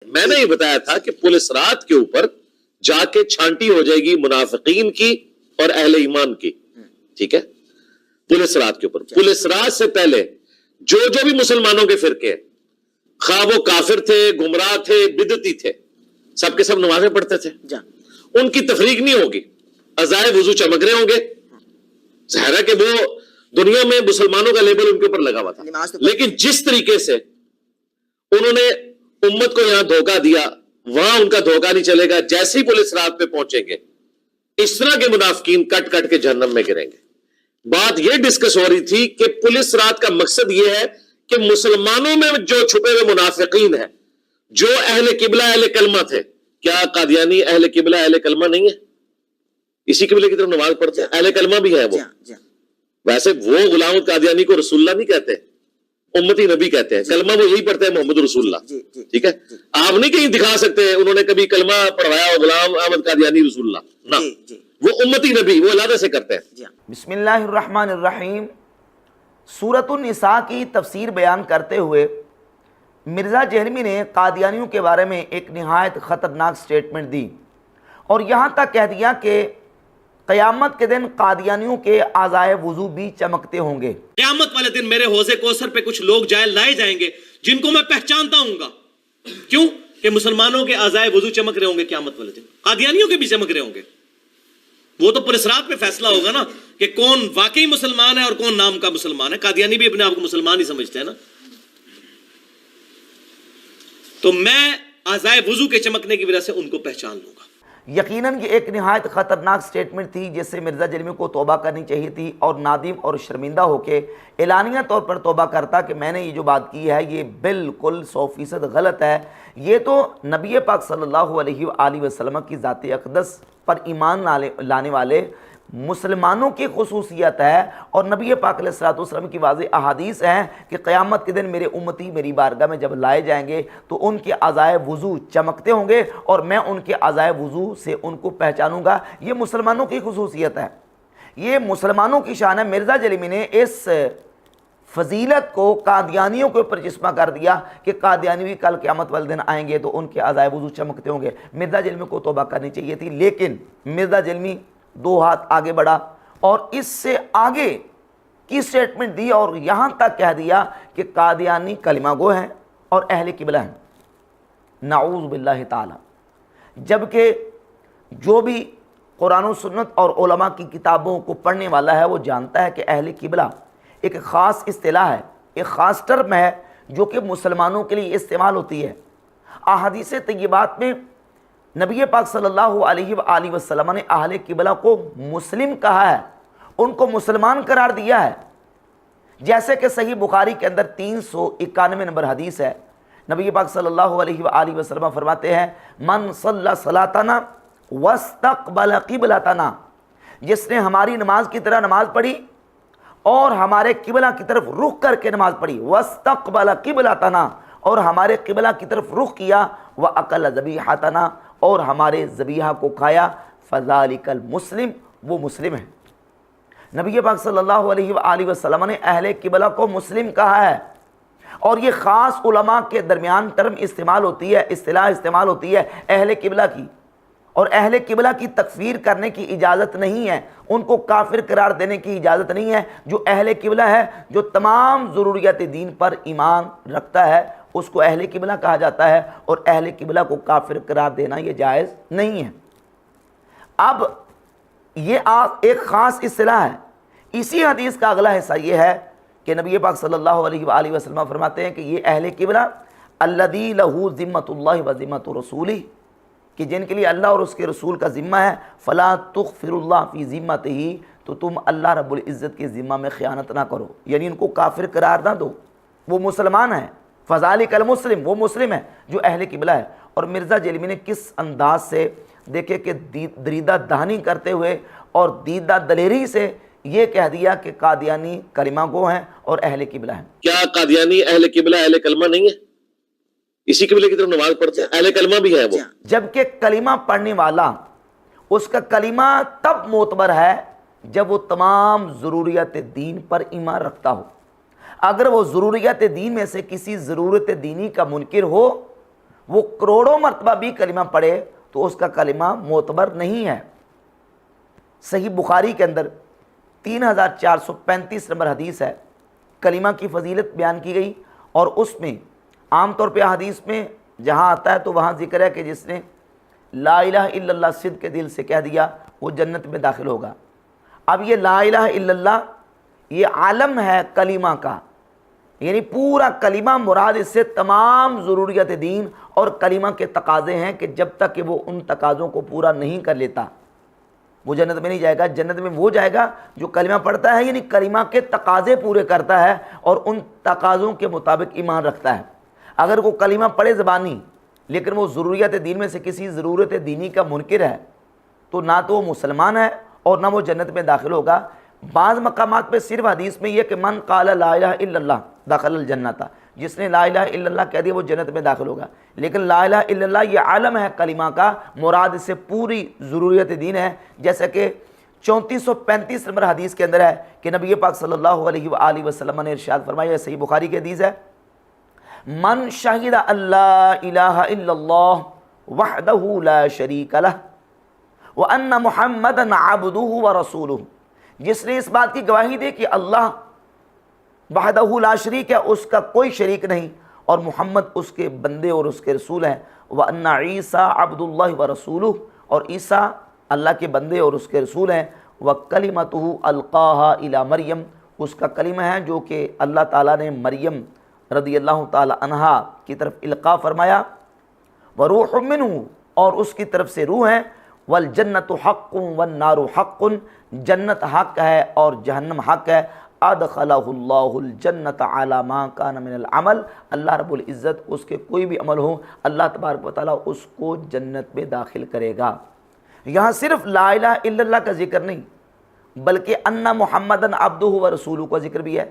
میں نے یہ بتایا تھا کہ پولیس رات کے اوپر جا کے چھانٹی ہو جائے گی منافقین کی اور اہل ایمان کی. ٹھیک ہے, پولیس رات کے اوپر, پولیس رات سے پہلے جو بھی مسلمانوں کے فرقے خواہ وہ کافر تھے, گمراہ تھے, بدعتی تھے, سب کے سب نمازیں پڑھتے تھے. ان کی تفریق نہیں ہوگی, عزائے وضو چمک رہے ہوں گے. ظاہر ہے کہ وہ دنیا میں مسلمانوں کا لیبل ان کے اوپر لگا ہوا تھا, لیکن جس طریقے سے انہوں نے امت کو یہاں دھوکہ دیا, وہاں ان کا دھوکہ نہیں چلے گا. جیسے ہی پولیس رات پہ پہنچیں گے اس طرح کے منافقین کٹ کٹ کے جہنم میں گریں گے. بات یہ ڈسکس ہو رہی تھی کہ پولیس رات کا مقصد یہ ہے کہ مسلمانوں میں جو چھپے ہوئے منافقین ہیں, جو اہل قبلہ اہل کلمہ تھے. کیا قادیانی اہل قبلہ اہل کلمہ نہیں ہے؟ اسی قبلے کی طرف نماز پڑھتے ہیں, اہل کلمہ بھی ہے وہ. ویسے وہ غلام القادیانی کو رسول اللہ نہیں کہتے, امتی نبی کہتے ہیں. کلمہ وہ یہی پڑھتے ہیں محمد رسول اللہ. ٹھیک ہے, آپ نہیں کہیں دکھا سکتے انہوں نے کبھی کلمہ پڑھوایا ہو غلام احمد قادیانی رسول اللہ, نہ, وہ امتی نبی, وہ علیحدہ سے کرتے ہیں. بسم اللہ الرحمن الرحیم. سورۃ النساء کی تفسیر بیان کرتے ہوئے مرزا جہلمی نے قادیانیوں کے بارے میں ایک نہایت خطرناک سٹیٹمنٹ دی, اور یہاں تک کہہ دیا کہ قیامت کے دن قادیانیوں کے اعضائے وضو بھی چمکتے ہوں گے. قیامت والے دن میرے حوض کوثر پہ کچھ لوگ لائے جائیں گے جن کو میں پہچانتا ہوں گا. کیوں کہ مسلمانوں کے اعضائے وضو چمک رہے ہوں گے قیامت والے دن, قادیانیوں کے بھی چمک رہے ہوں گے. وہ تو پولیس رات پہ فیصلہ ہوگا نا کہ کون واقعی مسلمان ہے اور کون نام کا مسلمان ہے. قادیانی بھی اپنے آپ کو مسلمان ہی سمجھتے ہیں نا. تو میں اعضائے وضو کے چمکنے کی وجہ سے ان کو پہچان لوں گا. یقیناً یہ ایک نہایت خطرناک سٹیٹمنٹ تھی جس سے مرزا جہلمی کو توبہ کرنی چاہیے تھی, اور نادم اور شرمندہ ہو کے اعلانیہ طور پر توبہ کرتا کہ میں نے یہ جو بات کی ہے یہ بالکل 100% غلط ہے. یہ تو نبی پاک صلی اللہ علیہ وآلہ وسلم کی ذات اقدس پر ایمان لانے والے مسلمانوں کی خصوصیت ہے, اور نبی پاک علیہ السلام کی واضح احادیث ہیں کہ قیامت کے دن میرے امتی میری بارگاہ میں جب لائے جائیں گے تو ان کے اعضائے وضو چمکتے ہوں گے, اور میں ان کے اعضائے وضو سے ان کو پہچانوں گا. یہ مسلمانوں کی خصوصیت ہے, یہ مسلمانوں کی شان ہے. مرزا جہلمی نے اس فضیلت کو قادیانیوں کے اوپر جسمہ کر دیا کہ قادیانی بھی کل قیامت والے دن آئیں گے تو ان کے اعضائے وضو چمکتے ہوں گے. مرزا جہلمی کو توبہ کرنی چاہیے تھی, لیکن مرزا جہلمی 2 ہاتھ آگے بڑھا اور اس سے آگے کی سٹیٹمنٹ دی, اور یہاں تک کہہ دیا کہ قادیانی کلمہ گو ہیں اور اہل قبلہ ہیں. نعوذ باللہ تعالی. جبکہ جو بھی قرآن و سنت اور علماء کی کتابوں کو پڑھنے والا ہے وہ جانتا ہے کہ اہل قبلہ ایک خاص اصطلاح ہے, ایک خاص ٹرم ہے جو کہ مسلمانوں کے لیے استعمال ہوتی ہے. احادیث طیبات میں نبی پاک صلی اللہ علیہ وآلہ وسلم نے اہل قبلہ کو مسلم کہا ہے, ان کو مسلمان قرار دیا ہے. جیسے کہ صحیح بخاری کے اندر 391 نمبر حدیث ہے, نبی پاک صلی اللہ علیہ وآلہ وسلم فرماتے ہیں من صلی صلاتنا واستقبل قبلتنا, جس نے ہماری نماز کی طرح نماز پڑھی اور ہمارے قبلہ کی طرف رخ کر کے نماز پڑھی, واستقبل قبلتنا, اور ہمارے قبلہ کی طرف رخ کیا, وَأَقَلَ ذَبِيحَتَنَا, اور ہمارے ذبیحہ کو کھایا, فَذَلِكَ الْمُسْلِمُ, وہ مسلم ہے. نبی پاک صلی اللہ علیہ وآلہ وسلم نے اہل قبلہ کو مسلم کہا ہے, اور یہ خاص علماء کے درمیان ٹرم استعمال ہوتی ہے, اصطلاح استعمال ہوتی ہے اہل قبلہ کی, اور اہل قبلہ کی تکفیر کرنے کی اجازت نہیں ہے, ان کو کافر قرار دینے کی اجازت نہیں ہے. جو اہل قبلہ ہے, جو تمام ضروریات دین پر ایمان رکھتا ہے, اس کو اہل قبلہ کہا جاتا ہے, اور اہل قبلہ کو کافر قرار دینا یہ جائز نہیں ہے. اب یہ ایک خاص اصطلاح ہے. اسی حدیث کا اگلا حصہ یہ ہے کہ نبی پاک صلی اللہ علیہ وآلہ وسلم فرماتے ہیں کہ یہ اہل قبلہ الذی لہ ذمۃ اللہ و ذمۃ رسولہ, کہ جن کے لیے اللہ اور اس کے رسول کا ذمہ ہے, فلا تغفر اللہ فی ذمتہ, تو تم اللہ رب العزت کے ذمہ میں خیانت نہ کرو, یعنی ان کو کافر قرار نہ دو, وہ مسلمان ہیں. فذالک المسلم, وہ مسلم ہے جو اہل قبلہ ہے. اور مرزا جہلمی نے کس انداز سے دیکھے کہ دریدہ دہانی کرتے ہوئے اور دیدہ دلیری سے یہ کہہ دیا کہ قادیانی کلمہ گو ہیں اور اہل قبلہ ہیں. کیا قادیانی اہل قبلہ اہل کلمہ نہیں ہے؟ اسی قبلے کی طرف نماز پڑھتے ہیں, اہل کلمہ بھی ہے وہ. جبکہ کلمہ پڑھنے والا اس کا کلمہ تب معتبر ہے جب وہ تمام ضروریات دین پر ایمان رکھتا ہو. اگر وہ ضروریات دین میں سے کسی ضرورت دینی کا منکر ہو وہ کروڑوں مرتبہ بھی کلمہ پڑھے تو اس کا کلمہ معتبر نہیں ہے۔ صحیح بخاری کے اندر 3435 نمبر حدیث ہے، کلمہ کی فضیلت بیان کی گئی، اور اس میں عام طور پہ حدیث میں جہاں آتا ہے تو وہاں ذکر ہے کہ جس نے لا الہ الا اللہ صدق کے دل سے کہہ دیا وہ جنت میں داخل ہوگا۔ اب یہ لا الہ الا اللہ یہ عالم ہے کلمہ کا، یعنی پورا کلمہ مراد اس سے تمام ضروریات دین اور کلمہ کے تقاضے ہیں کہ جب تک کہ وہ ان تقاضوں کو پورا نہیں کر لیتا وہ جنت میں نہیں جائے گا۔ جنت میں وہ جائے گا جو کلمہ پڑھتا ہے، یعنی کلمہ کے تقاضے پورے کرتا ہے اور ان تقاضوں کے مطابق ایمان رکھتا ہے۔ اگر وہ کلمہ پڑھے زبانی لیکن وہ ضروریات دین میں سے کسی ضرورت دینی کا منکر ہے تو نہ تو وہ مسلمان ہے اور نہ وہ جنت میں داخل ہوگا۔ بعض مقامات پہ صرف حدیث میں یہ کہ من قال لا الہ الا اللہ دخل الجنت، جس نے لا الہ الا اللہ کہہ دیا وہ جنت میں داخل ہوگا، لیکن لا الہ الا اللہ یہ عالم ہے کلمہ کا، مراد اس سے پوری ضروریت دین ہے۔ جیسا کہ 3435 نمبر حدیث کے اندر ہے کہ نبی پاک صلی اللہ علیہ وآلہ وسلم نے ارشاد فرمایا، صحیح بخاری کی حدیث ہے، من شہد اللہ الہ الا اللہ وحدہ لا شریک لہ وان محمدا عبدہ ورسولہ، جس نے اس بات کی گواہی دی کہ اللہ وحدہ لا شریک ہے، اس کا کوئی شریک نہیں، اور محمد اس کے بندے اور اس کے رسول ہیں، وان عیسیٰ عبد اللہ ورسولہ، اور عیسیٰ اللہ کے بندے اور اس کے رسول ہیں، وکلمتہ القاہا الی مریم، اس کا کلمہ ہے جو کہ اللہ تعالیٰ نے مریم رضی اللہ تعالی عنہا کی طرف القاء فرمایا، وروح منہ، اور اس کی طرف سے روح ہے، والجنت حق والنار حق، جنت حق ہے اور جہنم حق ہے، ادخلہ اللہ الجنت علی ما کان من العمل، اللہ رب العزت اس کے کوئی بھی عمل ہو اللہ تبارک و تعالیٰ اس کو جنت میں داخل کرے گا۔ یہاں صرف لا الہ الا اللہ کا ذکر نہیں بلکہ ان محمدن عبدہ و رسولہ کا ذکر بھی ہے،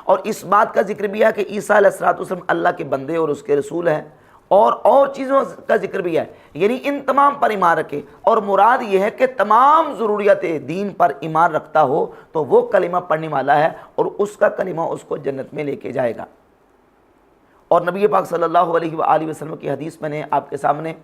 اور اس بات کا ذکر بھی ہے کہ عیسیٰ علیہ السلام اللہ کے بندے اور اس کے رسول ہیں، اور چیزوں کا ذکر بھی ہے، یعنی ان تمام پر ایمان رکھے، اور مراد یہ ہے کہ تمام ضروریات دین پر ایمان رکھتا ہو تو وہ کلمہ پڑھنے والا ہے اور اس کا کلمہ اس کو جنت میں لے کے جائے گا۔ اور نبی پاک صلی اللہ علیہ وآلہ وسلم کی حدیث میں نے آپ کے سامنے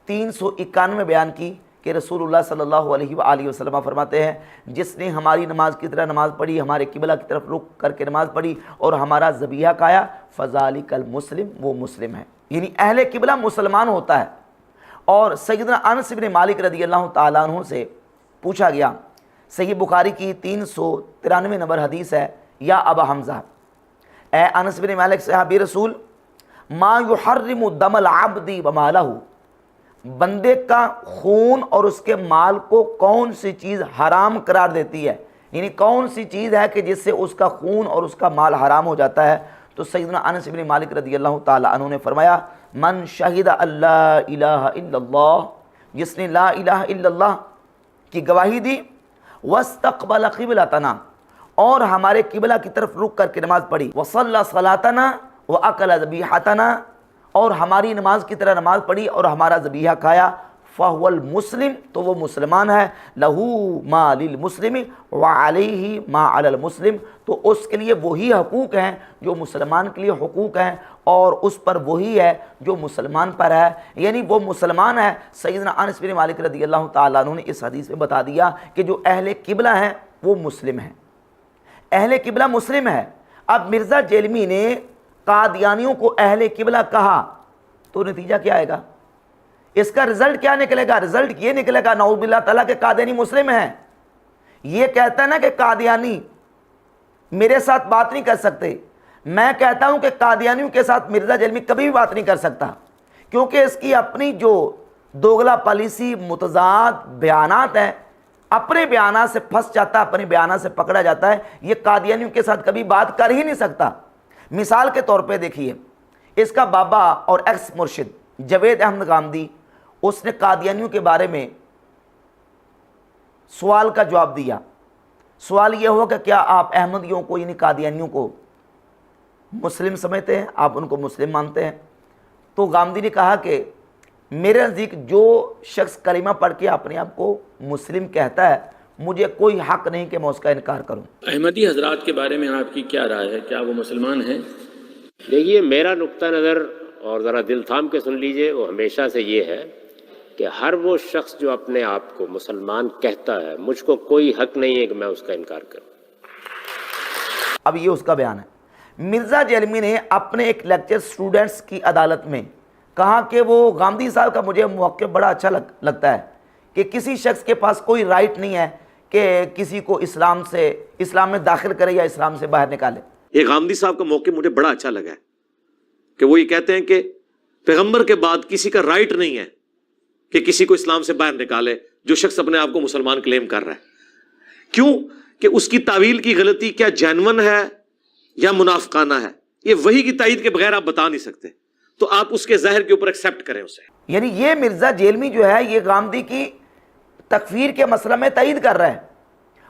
391 بیان کی کہ رسول اللہ صلی اللہ علیہ وآلہ وسلم فرماتے ہیں، جس نے ہماری نماز کی طرح نماز پڑھی، ہمارے قبلہ کی طرف رخ کر کے نماز پڑھی اور ہمارا ذبیحہ کھایا، فذالک المسلم، وہ مسلم ہے، یعنی اہل قبلہ مسلمان ہوتا ہے۔ اور سیدنا انس بن مالک رضی اللہ تعالیٰ عنہ سے پوچھا گیا، صحیح بخاری کی 393 نمبر حدیث ہے، یا ابا حمزہ، اے انس بن مالک صحابی رسول، ما یحرم دم العبد ومالہ، بندے کا خون اور اس کے مال کو کون سی چیز حرام قرار دیتی ہے، یعنی کون سی چیز ہے کہ جس سے اس کا خون اور اس کا مال حرام ہو جاتا ہے؟ تو سیدنا انس بن مالک رضی اللہ تعالی عنہ نے فرمایا، من شہد اللہ الہ الا اللہ، جس نے لا الہ الا اللہ کی گواہی دی، واستقبل قبلتنا، اور ہمارے قبلہ کی طرف رخ کر کے نماز پڑھی، وصلی صلاتنا واکل ذبیحتنا، اور ہماری نماز کی طرح نماز پڑھی اور ہمارا ذبیحہ کھایا، فہو المسلم، تو وہ مسلمان ہے، لہو ما للمسلم وعلیہ ما علی المسلم، تو اس کے لیے وہی حقوق ہیں جو مسلمان کے لیے حقوق ہیں اور اس پر وہی ہے جو مسلمان پر ہے، یعنی وہ مسلمان ہے۔ سیدنا انس بن مالک رضی اللہ تعالیٰ عنہ نے اس حدیث میں بتا دیا کہ جو اہل قبلہ ہیں وہ مسلم ہیں، اہل قبلہ مسلم ہے۔ اب مرزا جیلمی نے قادیانیوں کو اہل قبلہ کہا تو نتیجہ کیا آئے گا؟ اس کا رزلٹ کیا نکلے گا؟ رزلٹ یہ نکلے گا نعوذ باللہ تعالیٰ کہ قادیانی مسلم ہیں۔ یہ کہتا ہے نا کہ قادیانی میرے ساتھ بات نہیں کر سکتے، میں کہتا ہوں کہ قادیانیوں کے ساتھ مرزا جیلمی کبھی بھی بات نہیں کر سکتا، کیونکہ اس کی اپنی جو دوغلا پالیسی متضاد بیانات ہیں، اپنے بیانات سے پھنس جاتا ہے، اپنے بیانات سے پکڑا جاتا ہے، یہ قادیانیوں کے ساتھ کبھی بات کر ہی نہیں سکتا۔ مثال کے طور پہ دیکھیے، اس کا بابا اور ایکس مرشد جوید احمد غامدی، اس نے قادیانیوں کے بارے میں سوال کا جواب دیا۔ سوال یہ ہوا کہ کیا آپ احمدیوں کو یعنی قادیانیوں کو مسلم سمجھتے ہیں، آپ ان کو مسلم مانتے ہیں؟ تو غامدی نے کہا کہ میرے نزدیک جو شخص کلمہ پڑھ کے اپنے آپ کو مسلم کہتا ہے، مجھے کوئی حق نہیں کہ میں اس کا انکار کروں۔ احمدی حضرات کے بارے میں آپ کی کیا رائے ہے؟ کیا وہ مسلمان ہیں؟ دیکھیے، میرا نقطہ نظر اور ذرا دل تھام کے سن لیجئے، وہ ہمیشہ سے یہ ہے کہ ہر وہ شخص جو اپنے آپ کو مسلمان کہتا ہے، مجھ کو کوئی حق نہیں ہے کہ میں اس کا انکار کروں۔ اب یہ اس کا بیان ہے۔ مرزا جیلمی نے اپنے ایک لیکچر سٹوڈنٹس کی عدالت میں کہا کہ وہ گاندھی صاحب کا مجھے موقف بڑا اچھا لگتا ہے کہ کسی شخص کے پاس کوئی رائٹ نہیں ہے کہ کسی کو اسلام میں داخل کرے یا اسلام سے باہر نکالے۔ یہ گاندھی صاحب کا موقف مجھے بڑا اچھا لگا ہے کہ وہ یہ کہتے ہیں کہ پیغمبر کے بعد کسی کا رائٹ نہیں ہے کہ کسی کو اسلام سے باہر نکالے جو شخص اپنے آپ کو مسلمان کلیم کر رہا ہے۔ کیوں کہ اس کی تعویل کی غلطی کیا جینون ہے یا منافقانہ ہے، یہ وحی کی تائید کے بغیر آپ بتا نہیں سکتے، تو آپ اس کے ظاہر کے اوپر ایکسیپٹ کریں اسے۔ یعنی یہ مرزا جیلمی جو ہے یہ گاندھی کی تکفیر کے مسئلہ میں تائید کر رہا ہے،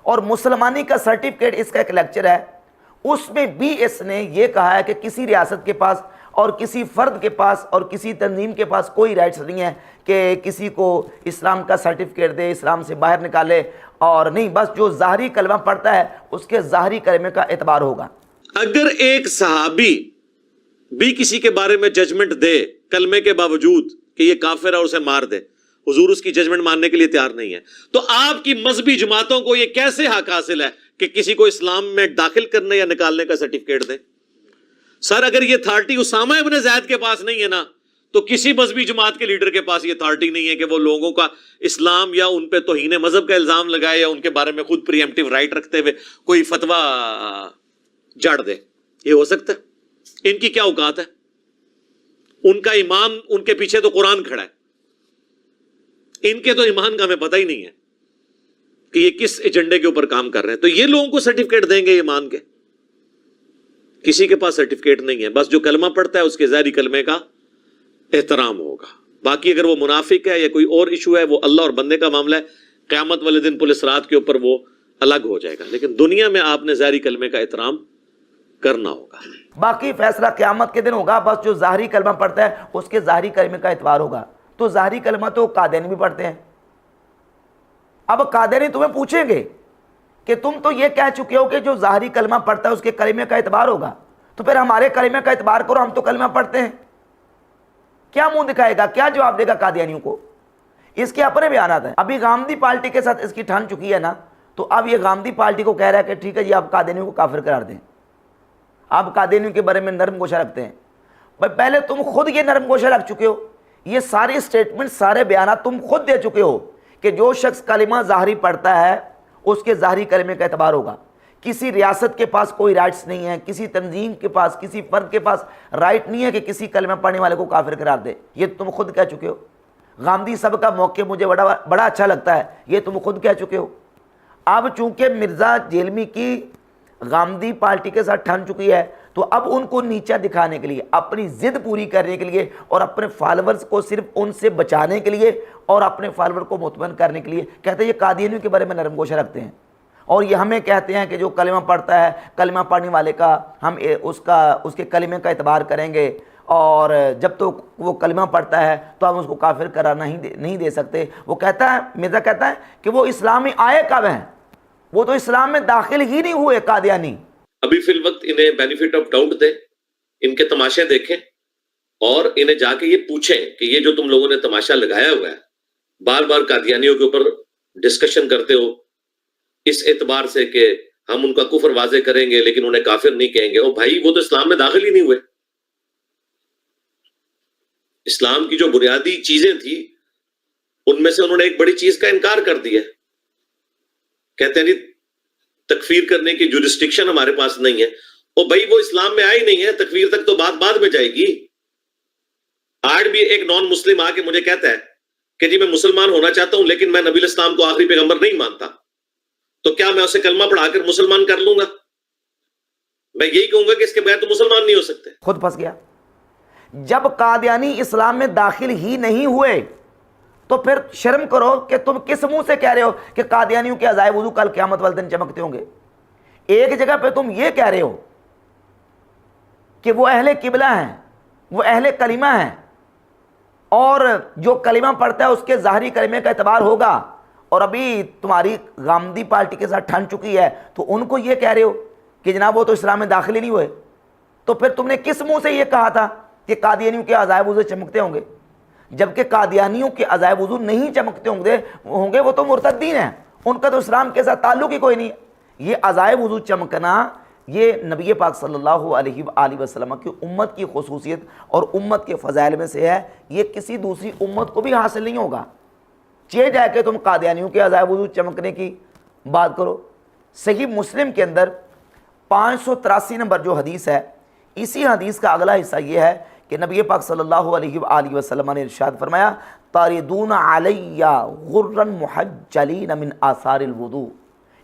اور مسلمانی کا سرٹیفکیٹ اس کا ایک لیکچر ہے، اس میں بھی اس نے یہ کہا ہے کہ کسی ریاست کے پاس اور کسی فرد کے پاس اور کسی تنظیم کے پاس کوئی رائٹس نہیں ہے کہ کسی کو اسلام کا سرٹیفکیٹ دے، اسلام سے باہر نکالے، اور نہیں، بس جو ظاہری کلمہ پڑھتا ہے اس کے ظاہری کلمے کا اعتبار ہوگا۔ اگر ایک صحابی بھی کسی کے بارے میں ججمنٹ دے کلمے کے باوجود کہ یہ کافر ہے اور اسے مار دے، حضور اس کی ججمنٹ ماننے کے لیے تیار نہیں ہے، تو آپ کی مذہبی جماعتوں کو یہ کیسے حق حاصل ہے کہ کسی کو اسلام میں داخل کرنے یا نکالنے کا سرٹیفکیٹ دیں؟ سر اگر یہ اتھارٹی اسامہ ابن زید کے پاس نہیں ہے نا، تو کسی مذہبی جماعت کے لیڈر کے پاس یہ اتھارٹی نہیں ہے کہ وہ لوگوں کا اسلام یا ان پہ توہین مذہب کا الزام لگائے یا ان کے بارے میں خود پری ایمپٹیو رائٹ رکھتے ہوئے کوئی فتویٰ جاڑ دے۔ یہ ہو سکتا ہے؟ ان کی کیا اوقات ہے؟ ان کا ایمان، ان کے پیچھے تو قرآن کھڑا ہے، ان کے تو ایمان کا ہمیں پتہ ہی نہیں ہے کہ یہ کس ایجنڈے کے اوپر کام کر رہے ہیں، تو یہ لوگوں کو سرٹیفکیٹ دیں گے ایمان کے؟ کسی کے پاس سرٹیفکیٹ نہیں ہے، بس جو کلمہ پڑھتا ہے اس کے ظاہری کلمے کا احترام ہوگا۔ باقی اگر وہ منافق ہے یا کوئی اور ایشو ہے، وہ اللہ اور بندے کا معاملہ ہے، قیامت والے دن پولیس رات کے اوپر وہ الگ ہو جائے گا، لیکن دنیا میں آپ نے ظاہری کلمے کا احترام کرنا ہوگا۔ باقی فیصلہ قیامت کے دن ہوگا، بس جو ظاہری کلمہ پڑھتا ہے اس کے ظاہری کلمے کا اعتبار ہوگا۔ تو ظاہری کلمہ تو قادیانی بھی پڑھتے ہیں۔ اب قادیانی تمہیں پوچھیں گے کہ تم تو یہ کہہ چکے ہو کہ جو ظاہری کلمہ پڑھتا ہے اس کے کلمے کا اعتبار ہوگا، تو پھر ہمارے کلمے کا اعتبار کرو، ہم تو کلمہ پڑھتے ہیں۔ کیا منہ دکھائے گا، کیا جواب دے گا قادیانیوں کو؟ اس کے اپنے بیانات ہیں۔ ابھی گاندھی پارٹی کے ساتھ اس کی ٹھن چکی ہے نا، تو اب یہ گاندھی پارٹی کو کہہ رہا ہے کہ ٹھیک ہے جی آپ قادیانیوں کو کافر قرار دیں، آپ قادیانیوں کے بارے میں نرم گوشہ رکھتے ہیں۔ بھائی پہلے تم خود یہ نرم گوشہ رکھ چکے ہو، یہ ساری سٹیٹمنٹ، سارے بیانات تم خود دے چکے ہو کہ جو شخص کلمہ ظاہری پڑھتا ہے اس کے ظاہری کلمے کا اعتبار ہوگا۔ کسی ریاست کے پاس کوئی رائٹس نہیں ہے، کسی تنظیم کے پاس، کسی فرد کے پاس رائٹ نہیں ہے کہ کسی کلمہ پڑھنے والے کو کافر قرار دے، یہ تم خود کہہ چکے ہو۔ گاندھی صاحب کا موقع مجھے بڑا اچھا لگتا ہے، یہ تم خود کہہ چکے ہو۔ اب چونکہ مرزا جیلمی کی گاندھی پارٹی کے ساتھ ٹھن چکی ہے، تو اب ان کو نیچا دکھانے کے لیے، اپنی ضد پوری کرنے کے لیے اور اپنے فالورز کو صرف ان سے بچانے کے لیے اور اپنے فالور کو مطمئن کرنے کے لیے کہتے ہیں یہ قادیانیوں کے بارے میں نرم گوشہ رکھتے ہیں، اور یہ ہمیں کہتے ہیں کہ جو کلمہ پڑھتا ہے، کلمہ پڑھنے والے کا ہم اس کے کلمے کا اعتبار کریں گے، اور جب تک وہ کلمہ پڑھتا ہے تو ہم اس کو کافر قرار نہیں دے سکتے۔ وہ کہتا ہے، مرزا کہتا ہے کہ وہ اسلام میں آئے کب ہیں؟ وہ تو اسلام میں داخل ہی نہیں ہوئے قادیانی۔ ابھی فی الوقت انہیں بینیفٹ آف ڈاؤٹ دیں، ان کے تماشے دیکھیں اور انہیں جا کے یہ پوچھیں کہ یہ جو تم لوگوں نے تماشا لگایا ہوا ہے، بار بار قادیانیوں کے اوپر ڈسکشن کرتے ہو اس اعتبار سے کہ ہم ان کا کفر واضح کریں گے لیکن انہیں کافر نہیں کہیں گے، او بھائی وہ تو اسلام میں داخل ہی نہیں ہوئے۔ اسلام کی جو بنیادی چیزیں تھیں ان میں سے انہوں نے ایک بڑی چیز کا انکار کر دیا، کہتے ہیں تکفیر کرنے کی جورسڈکشن ہمارے پاس نہیں ہے۔ او بھائی وہ اسلام میں آئی نہیں ہے، تکفیر تک تو بعد میں جائے گی۔ آج بھی ایک نان مسلم آ کے مجھے کہتا ہے کہ جی میں مسلمان ہونا چاہتا ہوں لیکن میں نبی الاسلام کو آخری پیغمبر نہیں مانتا، تو کیا میں اسے کلمہ پڑھا کر مسلمان کر لوں گا؟ میں یہی کہوں گا کہ اس کے بغیر تو مسلمان نہیں ہو سکتے۔ خود پھنس گیا۔ جب قادیانی اسلام میں داخل ہی نہیں ہوئے تو پھر شرم کرو کہ تم کس منہ سے کہہ رہے ہو کہ قادیانیوں کے عزائے وضو کل قیامت والے دن چمکتے ہوں گے۔ ایک جگہ پہ تم یہ کہہ رہے ہو کہ وہ اہل قبلہ ہیں، وہ اہل کلمہ ہیں، اور جو کلمہ پڑھتا ہے اس کے ظاہری کلمے کا اعتبار ہوگا، اور ابھی تمہاری گاندھی پارٹی کے ساتھ ٹھن چکی ہے تو ان کو یہ کہہ رہے ہو کہ جناب وہ تو اسلام میں داخل ہی نہیں ہوئے۔ تو پھر تم نے کس منہ سے یہ کہا تھا کہ قادیانیوں کے عزائے وضو چمکتے ہوں گے، جبکہ قادیانیوں کے عزائے وضو نہیں چمکتے ہوں گے، وہ تو مرتدین ہیں، ان کا تو اسلام کے ساتھ تعلق ہی کوئی نہیں ہے۔ یہ عزائے وضو چمکنا یہ نبی پاک صلی اللہ علیہ وآلہ وسلم کی امت کی خصوصیت اور امت کے فضائل میں سے ہے، یہ کسی دوسری امت کو بھی حاصل نہیں ہوگا۔ چہ جا کے تم قادیانیوں کے عزائے وضو چمکنے کی بات کرو۔ صحیح مسلم کے اندر 583 نمبر جو حدیث ہے، اسی حدیث کا اگلا حصہ یہ ہے کہ نبی پاک صلی اللہ علیہ وآلہ وسلم نے ارشاد فرمایا، تاردون علی غرا محجلین من آثار الوضوء،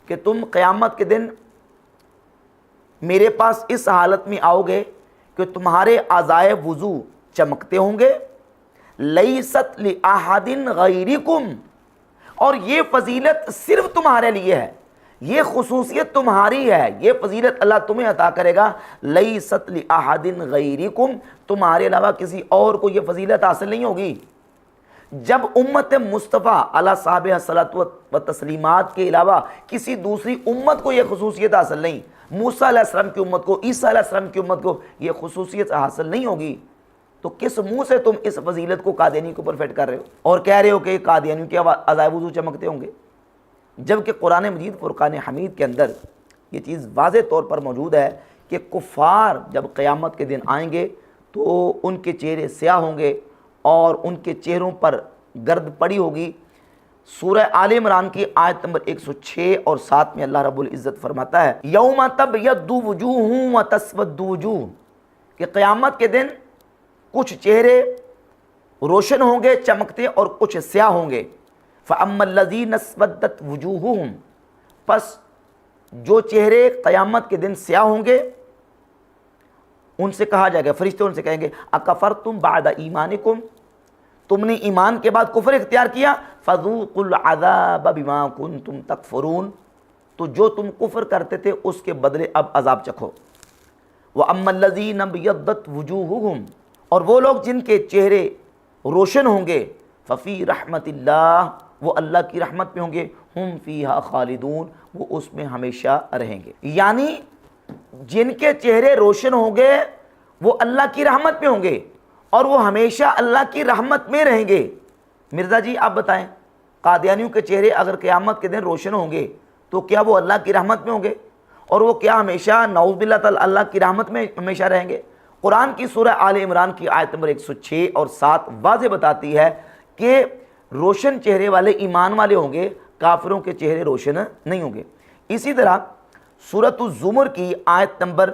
کہ تم قیامت کے دن میرے پاس اس حالت میں آؤ گے کہ تمہارے اعضائے وضو چمکتے ہوں گے، لیست لأحد غیرکم، اور یہ فضیلت صرف تمہارے لیے ہے، یہ خصوصیت تمہاری ہے، یہ فضیلت اللہ تمہیں عطا کرے گا، لیست لأحد غیرکم، تمہارے علاوہ کسی اور کو یہ فضیلت حاصل نہیں ہوگی۔ جب امت مصطفیٰ علیہ صاحب الصلاۃ و تسلیمات کے علاوہ کسی دوسری امت کو یہ خصوصیت حاصل نہیں، موسیٰ علیہ السلام کی امت کو، عیسیٰ علیہ السلام کی امت کو یہ خصوصیت حاصل نہیں ہوگی، تو کس منہ سے تم اس فضیلت کو قادیانی کے اوپر فٹ کر رہے ہو اور کہہ رہے ہو کہ قادیانیوں کے عزائے وضو چمکتے ہوں گے، جبکہ قرآن مجید فرقان حمید کے اندر یہ چیز واضح طور پر موجود ہے کہ کفار جب قیامت کے دن آئیں گے تو ان کے چہرے سیاہ ہوں گے اور ان کے چہروں پر گرد پڑی ہوگی۔ سورہ آل عمران کی آیت نمبر 106 اور 7 میں اللہ رب العزت فرماتا ہے، یوم تبیض وجوہ وتسود وجوہ، کہ قیامت کے دن کچھ چہرے روشن ہوں گے چمکتے اور کچھ سیاہ ہوں گے، فَأَمَّا الَّذِينَ اسْوَدَّتْ وُجُوهُهُمْ، پس جو چہرے قیامت کے دن سیاہ ہوں گے ان سے کہا جائے گا، فرشتے ان سے کہیں گے، اَكَفَرْتُمْ بَعْدَ ایمانکم، تم نے ایمان کے بعد کفر اختیار کیا، فَذُوقُوا الْعَذَابَ بِمَا كُنْتُمْ تَكْفُرُونَ، تو جو تم کفر کرتے تھے اس کے بدلے اب عذاب چکھو۔ وَأَمَّا الَّذِينَ ابْيَضَّتْ وُجُوهُهُمْ، اور وہ لوگ جن کے چہرے روشن ہوں گے، ففی رحمت اللہ، وہ اللہ کی رحمت میں ہوں گے، ہم فیہا خالدون، وہ اس میں ہمیشہ رہیں گے۔ یعنی جن کے چہرے روشن ہوں گے وہ اللہ کی رحمت میں ہوں گے اور وہ ہمیشہ اللہ کی رحمت میں رہیں گے۔ مرزا جی آپ بتائیں، قادیانیوں کے چہرے اگر قیامت کے دن روشن ہوں گے تو کیا وہ اللہ کی رحمت میں ہوں گے اور وہ کیا ہمیشہ نعوذ باللہ تعالی اللہ کی رحمت میں ہمیشہ رہیں گے؟ قرآن کی سورہ آل عمران کی آیت نمبر 106 اور 7 واضح بتاتی ہے کہ روشن چہرے والے ایمان والے ہوں گے، کافروں کے چہرے روشن نہیں ہوں گے۔ اسی طرح سورۃ الزمر کی آیت نمبر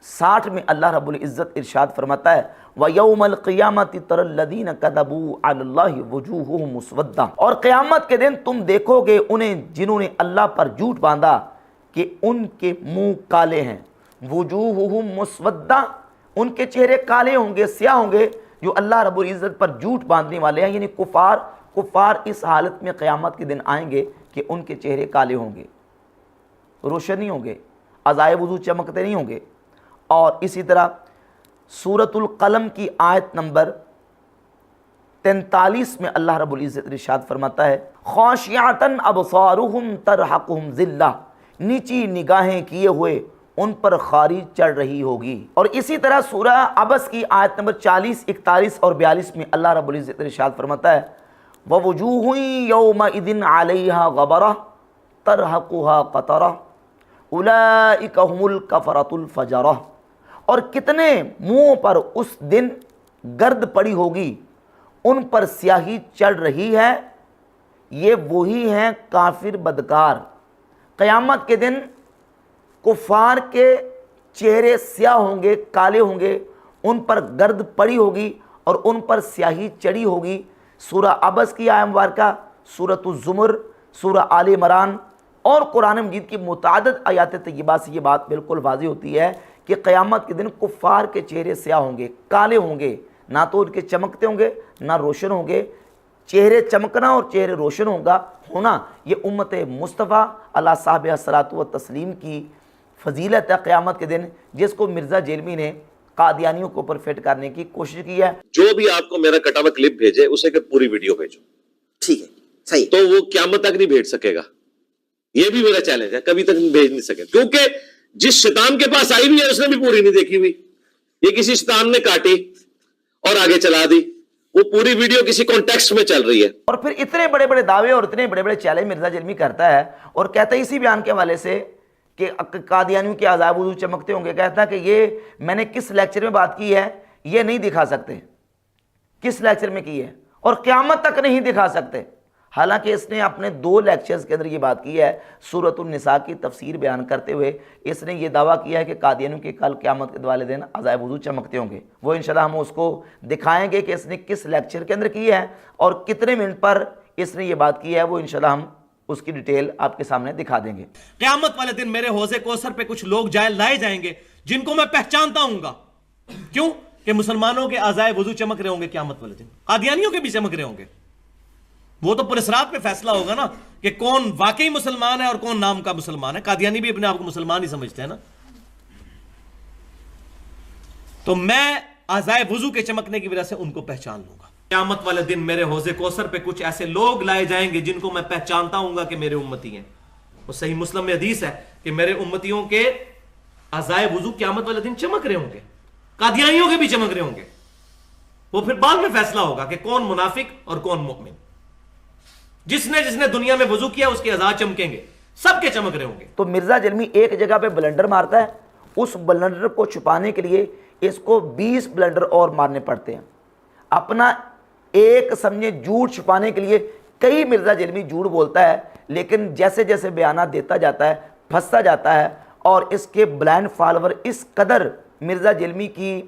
60 میں اللہ رب العزت ارشاد فرماتا ہے، وَيَوْمَ الْقِيَامَةِ تَرَى الَّذِينَ كَذَبُوا عَلَى اللَّهِ وُجُوهُهُمْ مُسْوَدَّةٌ، اور قیامت کے دن تم دیکھو گے انہیں جنہوں نے اللہ پر جھوٹ باندھا کہ ان کے منہ کالے ہیں، وجوہہم مسودہ، ان کے چہرے کالے ہوں گے، سیاہ ہوں گے، جو اللہ رب العزت پر جھوٹ باندھنے والے ہیں، یعنی کفار اس حالت میں قیامت کے دن آئیں گے کہ ان کے چہرے کالے ہوں گے، روشن نہیں ہوں گے، اعضائے وضو چمکتے نہیں ہوں گے۔ اور اسی طرح سورۃ القلم کی آیت نمبر 43 میں اللہ رب العزت ارشاد فرماتا ہے، خاشعۃ ابصارہم ترہقہم ذلہ، نیچی نگاہیں کیے ہوئے ان پر خاری چڑھ رہی ہوگی۔ اور اسی طرح سورہ عبس کی آیت نمبر 40، 41 اور 42 میں اللہ رب العزت ارشاد فرماتا ہے، وَوُجُوهٌ يَوْمَئِذٍ عَلَيْهَا غَبَرَةٌ تَرْهَقُهَا قَتَرَةٌ أُولَئِكَ هُمُ الْكَفَرَةُ الْفَجَرَةُ، اور کتنے منہوں پر اس دن گرد پڑی ہوگی، ان پر سیاہی چڑھ رہی ہے، یہ وہی ہیں کافر بدکار۔ قیامت کے دن کفار کے چہرے سیاہ ہوں گے، کالے ہوں گے، ان پر گرد پڑی ہوگی اور ان پر سیاہی چڑھی ہوگی۔ سورہ عبس کی آیت مبارکہ، سورۃ الزمر، سورہ آل عمران اور قرآن مجید کی متعدد آیات طیبہ سے یہ بات بالکل واضح ہوتی ہے کہ قیامت کے دن کفار کے چہرے سیاہ ہوں گے، کالے ہوں گے، نہ تو ان کے چمکتے ہوں گے نہ روشن ہوں گے۔ چہرے چمکنا اور چہرے روشن ہونا یہ امت مصطفیٰ علیہ صاحب الصلاۃ و تسلیم کی فضیلت ہے قیامت کے دن، جس کو مرزا جیلمی نے قادیانیوں کو پر فٹ کرنے کی کوشش کی ہے۔ جو بھی آپ کو میرا کٹا ہوا کلپ بھیجے اسے کہ پوری ویڈیو بھیجو، ٹھیک ہے، صحیح، تو وہ قیامت تک نہیں بھیج سکے گا، یہ بھی میرا چیلنج ہے، کبھی تک بھیج نہیں سکے، کیونکہ جس شیطان کے پاس آئی بھی ہے اس نے بھی پوری نہیں دیکھی ہوئی، یہ کسی شیطان نے کاٹی اور آگے چلا دی, وہ پوری ویڈیو کسی کانٹیکسٹ میں چل رہی ہے. اور پھر اتنے بڑے بڑے دعوے اور اتنے بڑے بڑے چیلنج مرزا جرمی کرتا ہے اور کہتا ہے اسی بیان کے حوالے سے کہ قادیانیوں کے عذاب وضو چمکتے ہوں گے, کہتا ہے کہ یہ میں نے کس لیکچر میں بات کی ہے یہ نہیں دکھا سکتے, کس لیکچر میں کی ہے, اور قیامت تک نہیں دکھا سکتے. حالانکہ اس نے اپنے 2 لیکچرز کے اندر یہ بات کی ہے, سورۃ النساء کی تفسیر بیان کرتے ہوئے اس نے یہ دعویٰ کیا ہے کہ قادیانیوں کے کل قیامت کے والے دن عذاب وضو چمکتے ہوں گے. وہ انشاءاللہ ہم اس کو دکھائیں گے کہ اس نے کس لیکچر کے اندر کی ہے اور کتنے منٹ پر اس نے یہ بات کی ہے, وہ انشاءاللہ ہم اس کی ڈیٹیل آپ کے سامنے دکھا دیں گے. قیامت والے دن میرے حوض کوثر پہ کچھ لوگ لائے جائیں گے جن کو میں پہچانتا ہوں گا. کیوں کہ مسلمانوں کے اعضائے وضو چمک رہے ہوں گے قیامت والے دن, قادیانیوں کے بھی چمک رہے ہوں گے. وہ تو پولیس رات میں فیصلہ ہوگا نا کہ کون واقعی مسلمان ہے اور کون نام کا مسلمان ہے. قادیانی بھی اپنے آپ کو مسلمان ہی سمجھتے ہیں نا. تو میں اعضائے وضو کے چمکنے کی وجہ سے ان کو پہچان لوں گا. قیامت والے دن میرے حوض کوثر پہ کچھ ایسے لوگ لائے جائیں گے جن کو میں پہچانتا ہوں گا کہ میرے امتی ہیں. وہ صحیح مسلم میں حدیث ہے کہ میرے امتیوں کے اعضائے وضو قیامت والے دن چمک رہے ہوں گے, قادیانیوں کے بھی چمک رہے ہوں گے. وہ پھر بعد میں فیصلہ ہوگا کہ کون منافق اور کون مومن. جس نے دنیا میں وضو کیا اس کے اعضاء چمکیں گے, سب کے چمک رہے ہوں گے. تو مرزا جرمی ایک جگہ پہ بلنڈر مارتا ہے, اس بلنڈر کو چھپانے کے لیے اس کو 20 بلنڈر اور مارنے پڑتے ہیں. اپنا ایک سمجھے جھوٹ چھپانے کے لیے کئی مرزا جرمی جھوٹ بولتا ہے, لیکن جیسے جیسے بیانات دیتا جاتا ہے پھنستا جاتا ہے. اور اس کے بلائنڈ فالوور اس قدر مرزا جرمی کی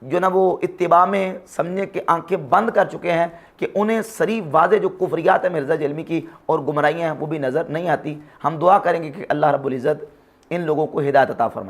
جو نا وہ اتباع میں سمجھے کہ آنکھیں بند کر چکے ہیں کہ انہیں صریح واضح جو کفریات ہیں مرزا جرمی کی اور گمراہیاں ہیں وہ بھی نظر نہیں آتی. ہم دعا کریں گے کہ اللہ رب العزت ان لوگوں کو ہدایت عطا فرمائے.